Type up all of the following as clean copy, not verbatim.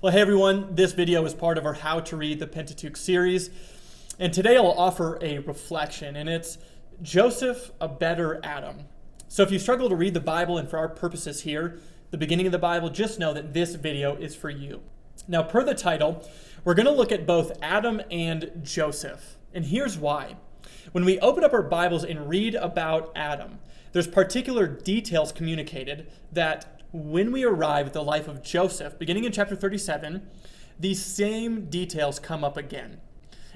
Well, hey everyone, this video is part of our How to Read the Pentateuch series, and today I'll offer a reflection, and it's Joseph, a better Adam. So if you struggle to read the Bible, and for our purposes here, the beginning of the Bible, just know that this video is for you. Now, per the title, we're going to look at both Adam and Joseph, and here's why. When we open up our Bibles and read about Adam, there's particular details communicated that when we arrive at the life of Joseph, beginning in chapter 37, these same details come up again.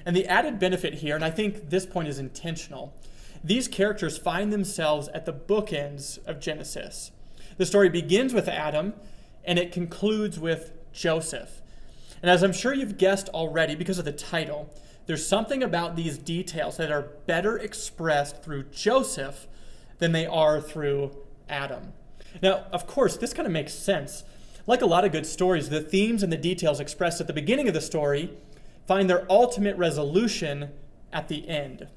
And the added benefit here, and I think this point is intentional, these characters find themselves at the bookends of Genesis. The story begins with Adam, and it concludes with Joseph. And as I'm sure you've guessed already because of the title, there's something about these details that are better expressed through Joseph than they are through Adam. Now, of course, this kind of makes sense. Like a lot of good stories, the themes and the details expressed at the beginning of the story find their ultimate resolution at the end.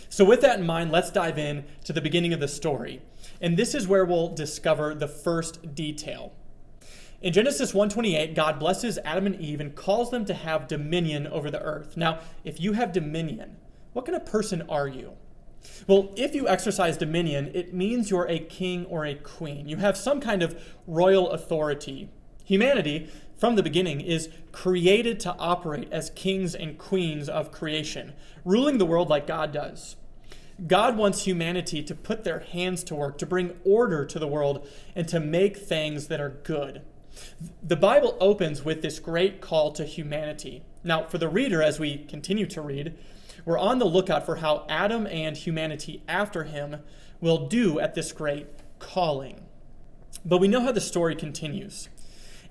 So with that in mind, let's dive in to the beginning of the story. And this is where we'll discover the first detail. In Genesis 1:28, God blesses Adam and Eve and calls them to have dominion over the earth. Now, if you have dominion, what kind of person are you? Well, if you exercise dominion, it means you're a king or a queen. You have some kind of royal authority. Humanity, from the beginning, is created to operate as kings and queens of creation, ruling the world like God does. God wants humanity to put their hands to work, to bring order to the world, and to make things that are good. The Bible opens with this great call to humanity. Now, for the reader, as we continue to read, we're on the lookout for how Adam and humanity after him will do at this great calling. But we know how the story continues.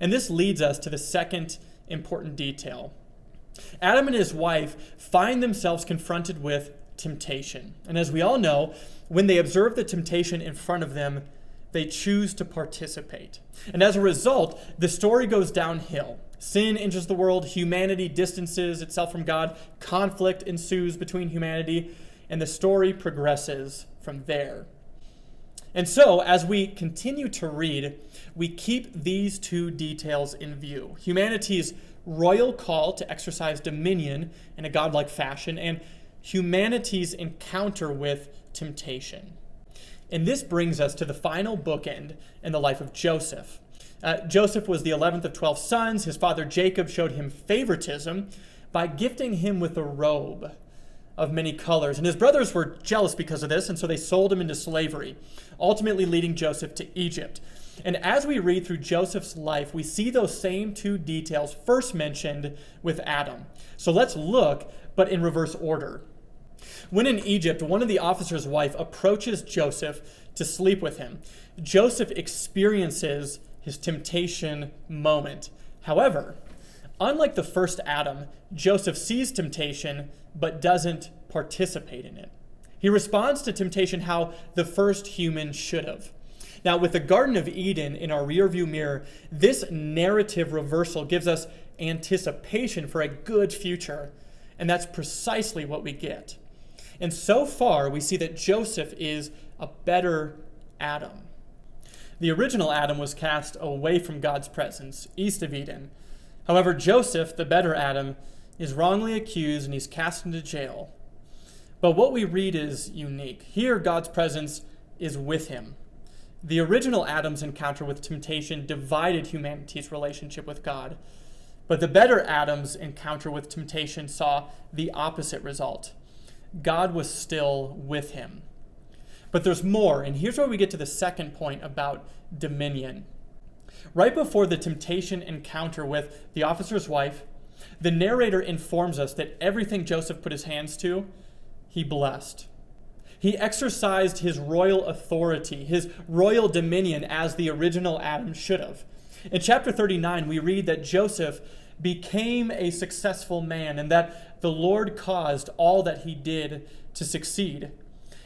And this leads us to the second important detail. Adam and his wife find themselves confronted with temptation. And as we all know, when they observe the temptation in front of them, they choose to participate. And as a result, the story goes downhill. Sin enters the world, humanity distances itself from God, conflict ensues between humanity, and the story progresses from there. And so, as we continue to read, we keep these two details in view. Humanity's royal call to exercise dominion in a godlike fashion, and humanity's encounter with temptation. And this brings us to the final bookend in the life of Joseph. Joseph was the 11th of 12 sons. His father Jacob showed him favoritism by gifting him with a robe of many colors. And his brothers were jealous because of this, and so they sold him into slavery, ultimately leading Joseph to Egypt. And as we read through Joseph's life, we see those same two details first mentioned with Adam. So let's look, but in reverse order. When in Egypt, one of the officer's wife approaches Joseph to sleep with him. Joseph experiences his temptation moment. However, unlike the first Adam, Joseph sees temptation but doesn't participate in it. He responds to temptation how the first human should have. Now, with the Garden of Eden in our rearview mirror, this narrative reversal gives us anticipation for a good future, and that's precisely what we get. And so far, we see that Joseph is a better Adam. The original Adam was cast away from God's presence, east of Eden. However, Joseph, the better Adam, is wrongly accused and he's cast into jail. But what we read is unique. Here, God's presence is with him. The original Adam's encounter with temptation divided humanity's relationship with God. But the better Adam's encounter with temptation saw the opposite result. God was still with him. But there's more, and here's where we get to the second point about dominion. Right before the temptation encounter with the officer's wife, the narrator informs us that everything Joseph put his hands to, he blessed. He exercised his royal authority, his royal dominion as the original Adam should have. In chapter 39, we read that Joseph became a successful man and that the Lord caused all that he did to succeed.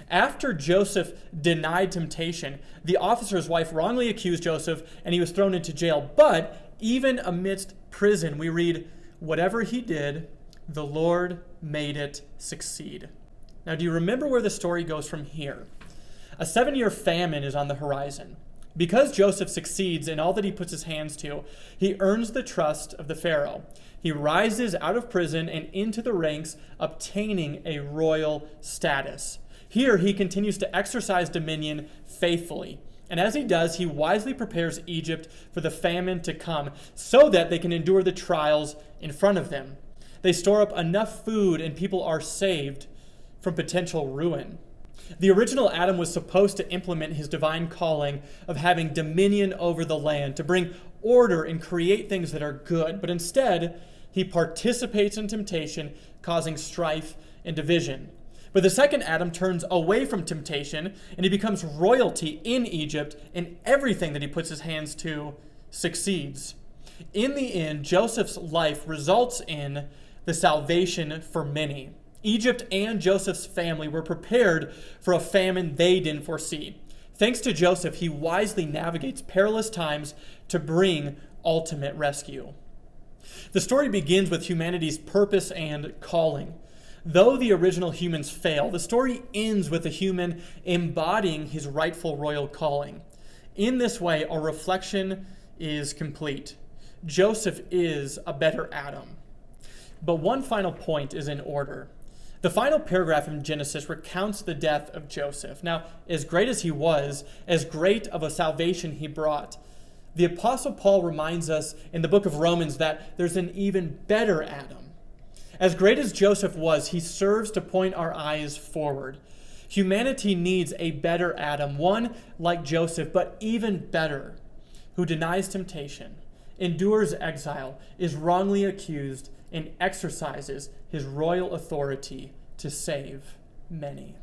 After Joseph denied temptation, the officer's wife wrongly accused Joseph and he was thrown into jail. But even amidst prison, we read, whatever he did, the Lord made it succeed. Now, do you remember where the story goes from here? A 7-year famine is on the horizon. Because Joseph succeeds in all that he puts his hands to, he earns the trust of the Pharaoh. He rises out of prison and into the ranks, obtaining a royal status. Here, he continues to exercise dominion faithfully. And as he does, he wisely prepares Egypt for the famine to come so that they can endure the trials in front of them. They store up enough food and people are saved from potential ruin. The original Adam was supposed to implement his divine calling of having dominion over the land, to bring order and create things that are good. But instead, he participates in temptation, causing strife and division. But the second Adam turns away from temptation, and he becomes royalty in Egypt, and everything that he puts his hands to succeeds. In the end, Joseph's life results in the salvation for many. Egypt and Joseph's family were prepared for a famine they didn't foresee. Thanks to Joseph, he wisely navigates perilous times to bring ultimate rescue. The story begins with humanity's purpose and calling. Though the original humans fail, the story ends with a human embodying his rightful royal calling. In this way, our reflection is complete. Joseph is a better Adam. But one final point is in order. The final paragraph in Genesis recounts the death of Joseph. Now, as great as he was, as great of a salvation he brought, the Apostle Paul reminds us in the book of Romans that there's an even better Adam. As great as Joseph was, he serves to point our eyes forward. Humanity needs a better Adam, one like Joseph, but even better, who denies temptation, endures exile, is wrongly accused, and exercises his royal authority to save many.